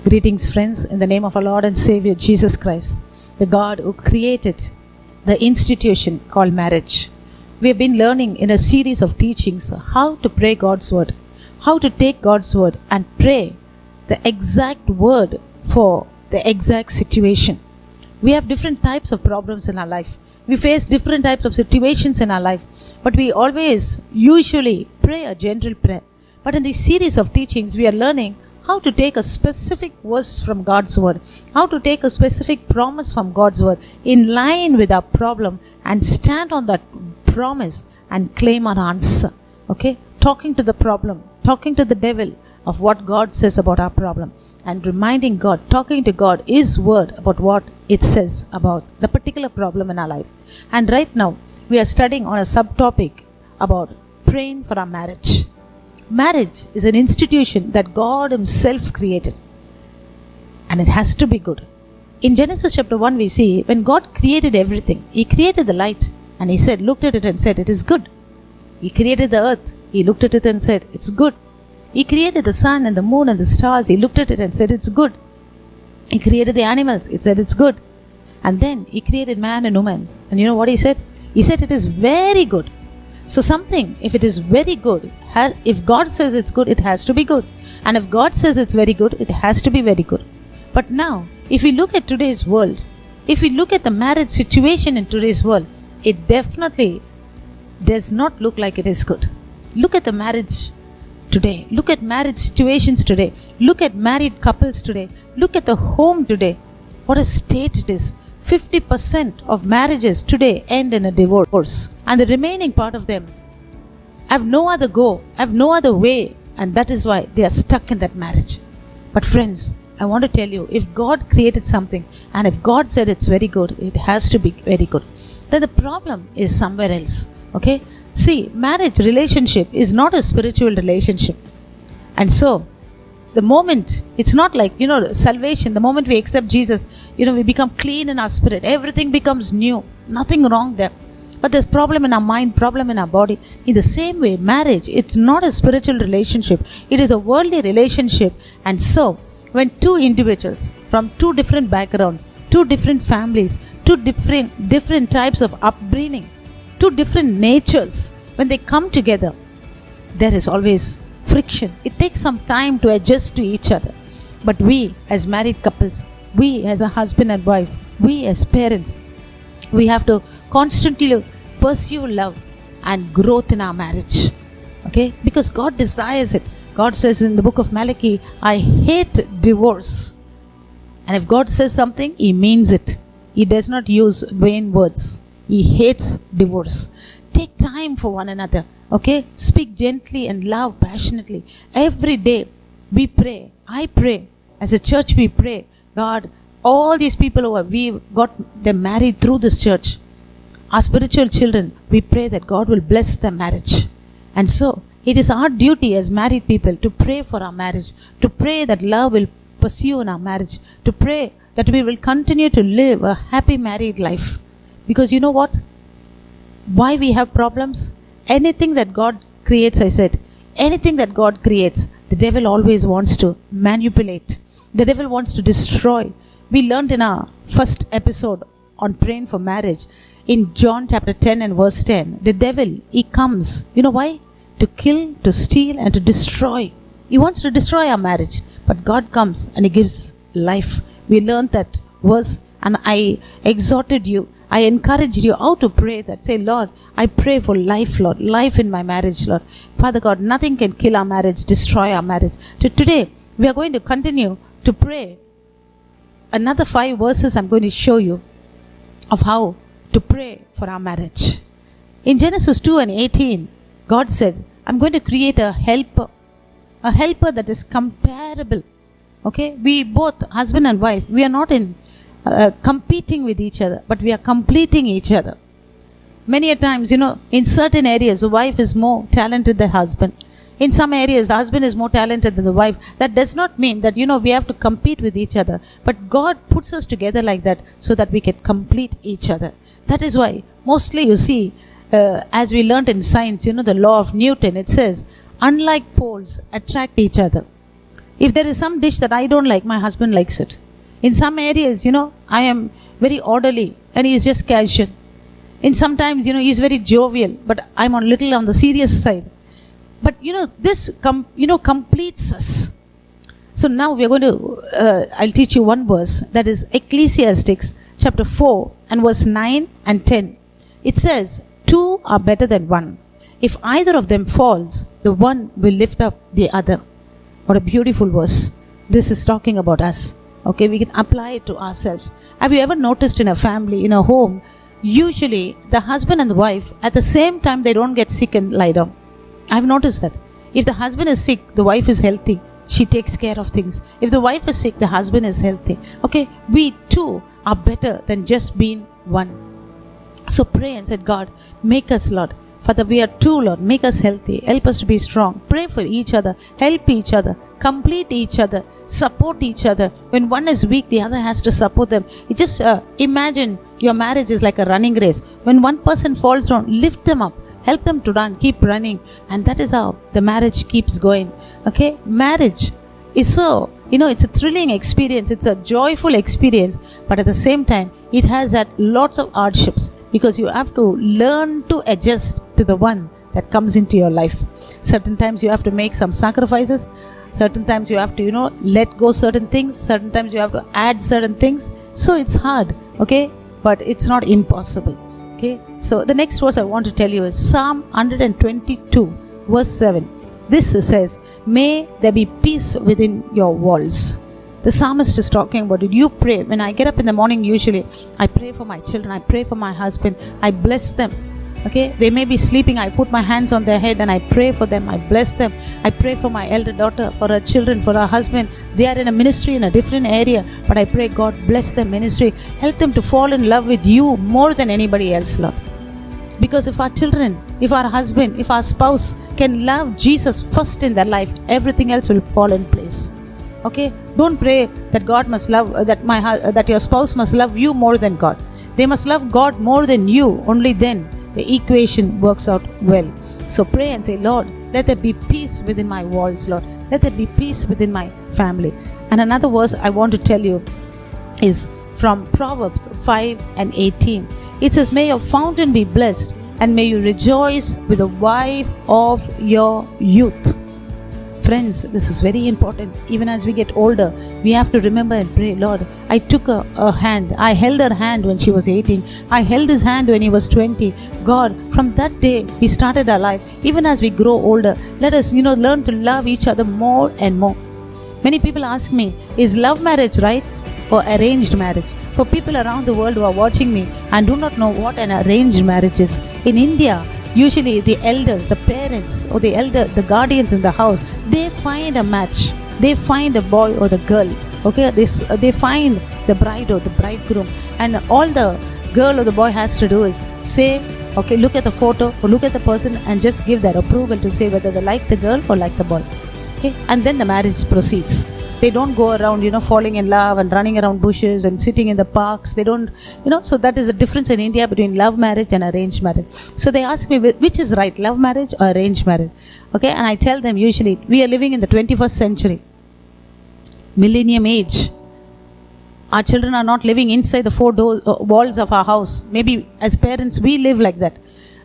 Greetings, friends, in the name of our Lord and Savior Jesus Christ, the God who created the institution called marriage. We have been learning in a series of teachings how to pray God's word, how to take God's word and pray the exact word for the exact situation. We have different types of problems in our life. We face different types of situations in our life, but we always usually pray a general prayer. But in this series of teachings, we are learning how to take a specific verse from God's word, how to take a specific promise from God's word in line with our problem and stand on that promise and claim our answer. Okay? Talking to the problem, talking to the devil of what God says about our problem, and reminding God, talking to God, His word about what it says about the particular problem in our life. And right now, we are studying on a subtopic about praying for our marriage. Marriage is an institution that God Himself created, and it has to be good. In Genesis chapter 1, we see when God created everything, He created the light and He said, looked at it and said, it is good. He created the earth, He looked at it and said, it's good. He created the sun and the moon and the stars, He looked at it and said, it's good. He created the animals, He said, it's good. And then He created man and woman, and you know what He said? He said, it is very good. So something, if it is very good, if God says it's good, it has to be good. And if God says it's very good, it has to be very good. But now, if we look at today's world, if we look at the marriage situation in today's world, it definitely does not look like it is good. Look at the marriage today. Look at marriage situations today. Look at married couples today. Look at the home today. What a state it is. 50% of marriages today end in a divorce, and the remaining part of them have no other go, have no other way, and that is why they are stuck in that marriage. But friends, I want to tell you, if God created something and if God said it's very good, it has to be very good. Then the problem is somewhere else. Okay? See, marriage relationship is not a spiritual relationship. And so the moment, it's not like, salvation, the moment we accept Jesus, we become clean in our spirit. Everything becomes new. Nothing wrong there. But there's problem in our mind, problem in our body. In the same way, marriage, it's not a spiritual relationship. It is a worldly relationship. And so, when two individuals from two different backgrounds, two different families, two different types of upbringing, two different natures, when they come together, there is always friction. It takes some time to adjust to each other. But we as married couples, we as a husband and wife, we as parents, we have to constantly pursue love and growth in our marriage. Okay? Because God desires it. God says in the book of Malachi, I hate divorce. And if God says something, He means it. He does not use vain words. He hates divorce. Take time for one another. Okay? Speak gently and love passionately. Every day we pray. I pray. As a church we pray. God, all these people we got them married through this church. Our spiritual children, we pray that God will bless their marriage. And so, it is our duty as married people to pray for our marriage. To pray that love will pursue in our marriage. To pray that we will continue to live a happy married life. Because you know what? Why we have problems? Anything that God creates, I said, anything that God creates, the devil always wants to manipulate. The devil wants to destroy. We learned in our first episode on praying for marriage, in John chapter 10 and verse 10, the devil, he comes. You know why? To kill, to steal, and to destroy. He wants to destroy our marriage. But God comes and He gives life. We learned that verse, and I exhorted you, I encouraged you how to pray that. Say, Lord, I pray for life, Lord. Life in my marriage, Lord. Father God, nothing can kill our marriage, destroy our marriage. Today, we are going to continue to pray. Another 5 verses I'm going to show you of how to pray for our marriage. In Genesis 2 and 18, God said, I'm going to create a helper that is comparable. Okay? We both, husband and wife, we are not in competing with each other, but we are completing each other. Many a times, in certain areas, the wife is more talented than the husband. In some areas, the husband is more talented than the wife. That does not mean that, we have to compete with each other. But God puts us together like that so that we can complete each other. That is why, mostly you see, as we learnt in science, the law of Newton, it says, unlike poles attract each other. If there is some dish that I don't like, my husband likes it. In some areas, I am very orderly and he is just casual. In sometimes, he is very jovial, but I'm on little on the serious side. But, this, completes us. So now we are going to, I'll teach you one verse, that is Ecclesiastes chapter 4 and verse 9 and 10. It says, two are better than one. If either of them falls, the one will lift up the other. What a beautiful verse. This is talking about us. Okay, we can apply it to ourselves. Have you ever noticed in a family, in a home, usually the husband and the wife, at the same time, they don't get sick and lie down. I've noticed that. If the husband is sick, the wife is healthy. She takes care of things. If the wife is sick, the husband is healthy. Okay, we two are better than just being one. So pray and say, God, make us, Lord. Father, we are two, Lord. Make us healthy. Help us to be strong. Pray for each other. Help each other. Complete each other. Support each other. When one is weak, the other has to support them. You just imagine your marriage is like a running race. When one person falls down, lift them up. Help them to run. Keep running. And that is how the marriage keeps going. Okay? Marriage is so, it's a thrilling experience. It's a joyful experience. But at the same time, it has had lots of hardships. Because you have to learn to adjust to the one that comes into your life. Certain times you have to make some sacrifices. Certain times you have to, let go certain things. Certain times you have to add certain things. So it's hard, okay? But it's not impossible, okay? So the next verse I want to tell you is Psalm 122, verse 7. This says, may there be peace within your walls. The psalmist is talking about it. You pray. When I get up in the morning, usually, I pray for my children. I pray for my husband. I bless them. Okay? They may be sleeping. I put my hands on their head and I pray for them. I bless them. I pray for my elder daughter, for her children, for her husband. They are in a ministry in a different area. But I pray, God, bless their ministry. Help them to fall in love with you more than anybody else, Lord. Because if our children, if our husband, if our spouse can love Jesus first in their life, everything else will fall in place. Okay, don't pray that God must love that your spouse must love you more than God. They must love God more than you. Only then the equation works out well. So pray and say, Lord, let there be peace within my walls, Lord. Let there be peace within my family. And another verse I want to tell you is from Proverbs 5 and 18. It says, may your fountain be blessed and may you rejoice with the wife of your youth. Friends, this is very important. Even as we get older, we have to remember and pray, Lord, I took a hand. I held her hand when she was 18. I held his hand when he was 20. God, from that day, we started our life. Even as we grow older, let us, learn to love each other more and more. Many people ask me, is love marriage right or arranged marriage? For people around the world who are watching me and do not know what an arranged marriage is, in India, usually the elders, the parents or the guardians in the house, they find a match. They find a boy or the girl. Okay, they find the bride or the bridegroom, and all the girl or the boy has to do is say, okay, look at the photo or look at the person and just give their approval to say whether they like the girl or like the boy. Okay, and then the marriage proceeds. They don't go around, falling in love and running around bushes and sitting in the parks. They don't, so that is the difference in India between love marriage and arranged marriage. So they ask me, which is right, love marriage or arranged marriage? Okay, and I tell them usually, we are living in the 21st century, millennium age. Our children are not living inside the walls of our house. Maybe as parents, we live like that.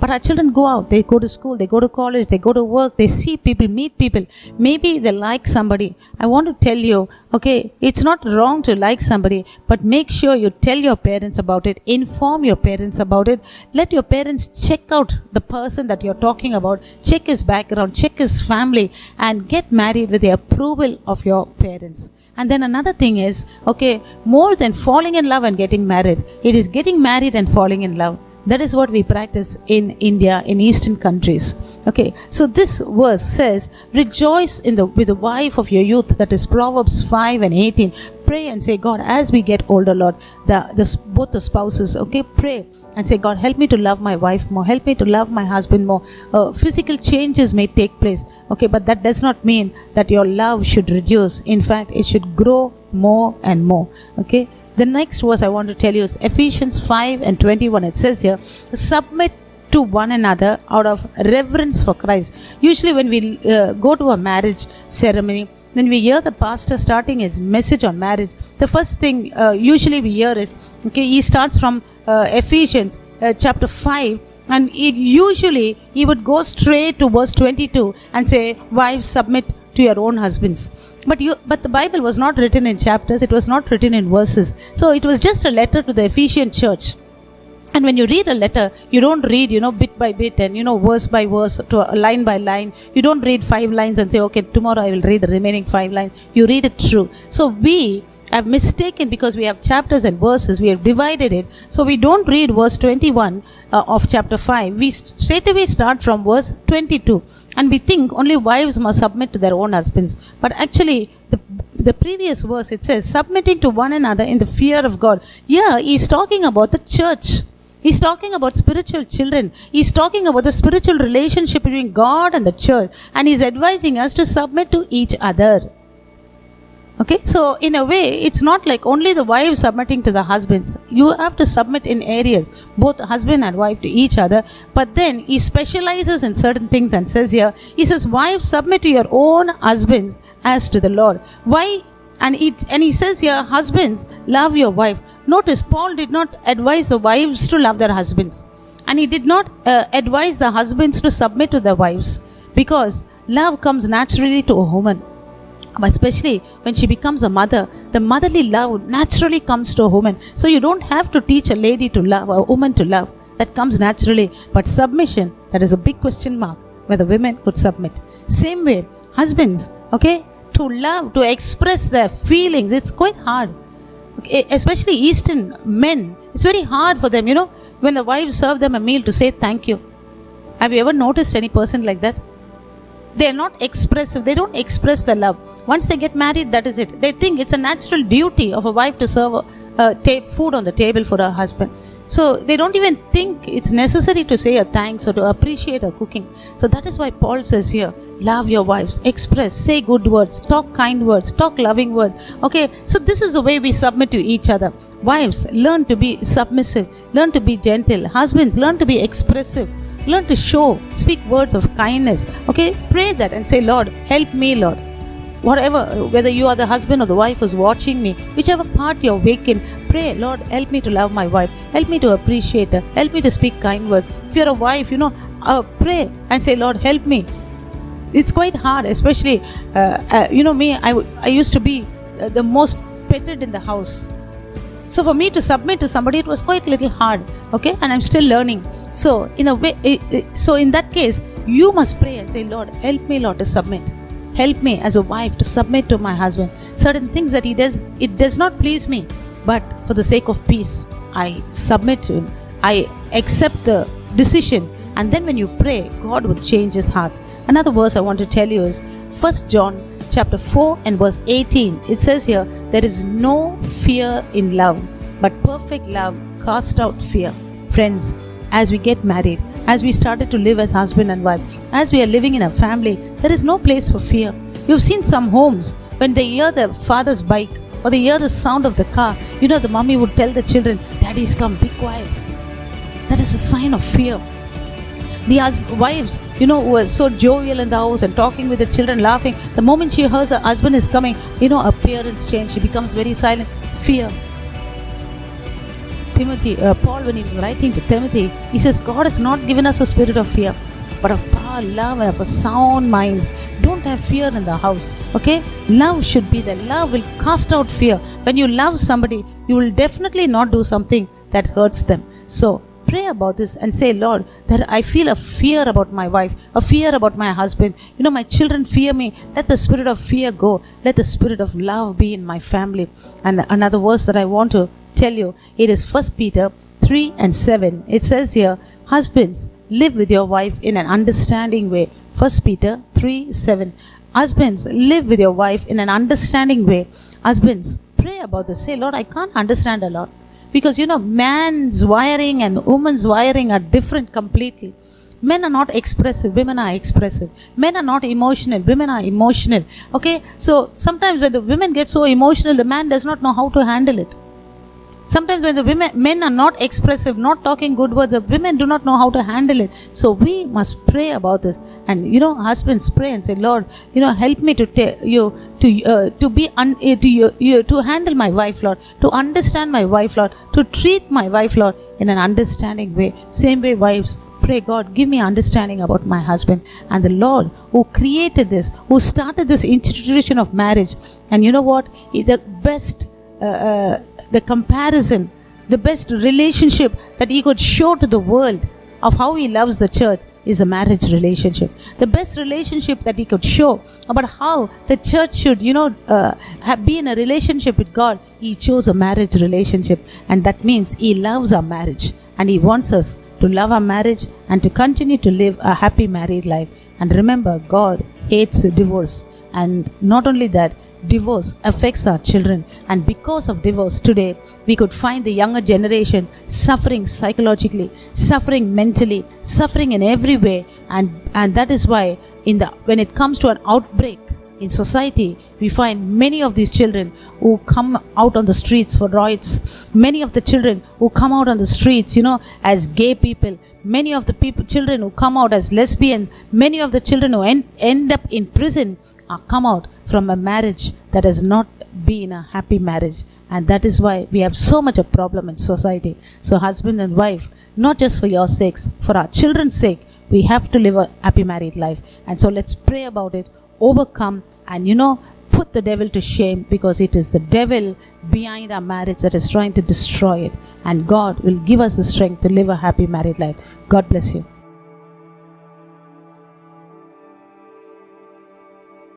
But our children go out, they go to school, they go to college, they go to work, they see people, meet people. Maybe they like somebody. I want to tell you, okay, it's not wrong to like somebody, but make sure you tell your parents about it, inform your parents about it. Let your parents check out the person that you're talking about, check his background, check his family, and get married with the approval of your parents. And then another thing is, okay, more than falling in love and getting married, it is getting married and falling in love. That is what we practice in India, in Eastern countries. Okay, so this verse says, rejoice with the wife of your youth. That is Proverbs 5 and 18. Pray and say, God, as we get older, Lord, both the spouses, okay, pray and say, God, help me to love my wife more. Help me to love my husband more. Physical changes may take place, okay, but that does not mean that your love should reduce. In fact, it should grow more and more, okay. The next verse I want to tell you is Ephesians 5 and 21. It says here, submit to one another out of reverence for Christ. Usually when we go to a marriage ceremony, when we hear the pastor starting his message on marriage, the first thing usually we hear is, okay, he starts from Ephesians chapter 5, and he would go straight to verse 22 and say, wives, submit to your own husbands. But the Bible was not written in chapters, it was not written in verses. So it was just a letter to the Ephesian church. And when you read a letter, you don't read, bit by bit and, verse by verse, to line by line. You don't read 5 lines and say, okay, tomorrow I will read the remaining 5 lines. You read it through. So we have mistaken, because we have chapters and verses, we have divided it. So we don't read verse 21 of chapter 5. We straight away start from verse 22. And we think only wives must submit to their own husbands. But actually, the previous verse, it says, submitting to one another in the fear of God. Here, he's talking about the church. He's talking about spiritual children. He's talking about the spiritual relationship between God and the church. And he's advising us to submit to each other. Okay, so in a way, it's not like only the wives submitting to the husbands. You have to submit in areas, both husband and wife, to each other. But then he specializes in certain things and says here, he says, wives, submit to your own husbands as to the Lord. Why? And he says here, husbands, love your wife. Notice, Paul did not advise the wives to love their husbands. And he did not advise the husbands to submit to their wives. Because love comes naturally to a woman. Especially when she becomes a mother, the motherly love naturally comes to a woman. So you don't have to teach a lady to love, a woman to love. That comes naturally. But submission, that is a big question mark, whether women could submit. Same way, husbands, okay, to love, to express their feelings, it's quite hard. Okay, especially Eastern men, it's very hard for them, when the wives serve them a meal, to say thank you. Have you ever noticed any person like that? They are not expressive. They don't express the love. Once they get married, that is it. They think it's a natural duty of a wife to serve food on the table for her husband. So they don't even think it's necessary to say a thanks or to appreciate her cooking. So that is why Paul says here, love your wives, express, say good words, talk kind words, talk loving words. Okay, so this is the way we submit to each other. Wives, learn to be submissive, learn to be gentle. Husbands, learn to be expressive. Learn to show, speak words of kindness. Okay, pray that and say, Lord, help me, Lord. Whatever, whether you are the husband or the wife who's watching me, whichever part you're awake in, pray, Lord, help me to love my wife. Help me to appreciate her. Help me to speak kind words. If you're a wife, pray and say, Lord, help me. It's quite hard, especially, me, I used to be the most petted in the house. So for me to submit to somebody, it was quite a little hard, okay? And I'm still learning. So in a way, so in that case, you must pray and say, Lord, help me, Lord, to submit. Help me as a wife to submit to my husband. Certain things that he does, it does not please me. But for the sake of peace, I submit to him. I accept the decision. And then when you pray, God will change his heart. Another verse I want to tell you is 1 John chapter 4 and verse 18. It says here, there is no fear in love, but perfect love casts out fear. Friends, as we get married, as we started to live as husband and wife, as we are living in a family, there is no place for fear. You've seen some homes, when they hear the father's bike or they hear the sound of the car, the mommy would tell the children, Daddy's come, be quiet. That is a sign of fear. The wives, who are so jovial in the house and talking with the children, laughing, the moment she hears her husband is coming, appearance change, she becomes very silent. Fear. Paul, when he was writing to Timothy, he says, God has not given us a spirit of fear, but of power, love, and of a sound mind. Don't have fear in the house, okay? Love should be there. Love will cast out fear. When you love somebody, you will definitely not do something that hurts them. So, pray about this and say, Lord, that I feel a fear about my wife, a fear about my husband. My children fear me. Let the spirit of fear go. Let the spirit of love be in my family. And another verse that I want to tell you, it is 1 Peter 3 and 7. It says here, husbands, live with your wife in an understanding way. 1 Peter 3, 7. Husbands, live with your wife in an understanding way. Husbands, pray about this. Say, Lord, I can't understand a lot. Because man's wiring and woman's wiring are different completely. Men are not expressive, women are expressive. Men are not emotional, women are emotional. Okay, so sometimes when the women get so emotional, the man does not know how to handle it. Sometimes when the men are not expressive, not talking good words, the women do not know how to handle it. So we must pray about this. And husbands, pray and say, Lord, help me to to handle my wife, Lord, to understand my wife, Lord, to treat my wife, Lord, in an understanding way. Same way, wives, pray, God, give me understanding about my husband. And the Lord who created this, who started this institution of marriage, and you know what? The best, the comparison, the best relationship that he could show to the world of how he loves the church is a marriage relationship. The best relationship that he could show about how the church should, be in a relationship with God, he chose a marriage relationship. And that means he loves our marriage, and he wants us to love our marriage and to continue to live a happy married life. And remember, God hates divorce. And not only that, divorce affects our children. And because of divorce today, we could find the younger generation suffering psychologically, suffering mentally, suffering in every way. And that is why when it comes to an outbreak in society, we find many of these children who come out on the streets for riots, many of the children who come out on the streets, as gay people, many of the children who come out as lesbians, many of the children who end up in prison come out from a marriage that has not been a happy marriage. And that is why we have so much of problem in society. So husband and wife, not just for your sakes, for our children's sake, we have to live a happy married life. And so let's pray about it, overcome, and put the devil to shame, because it is the devil behind our marriage that is trying to destroy it. And God will give us the strength to live a happy married life. God bless you.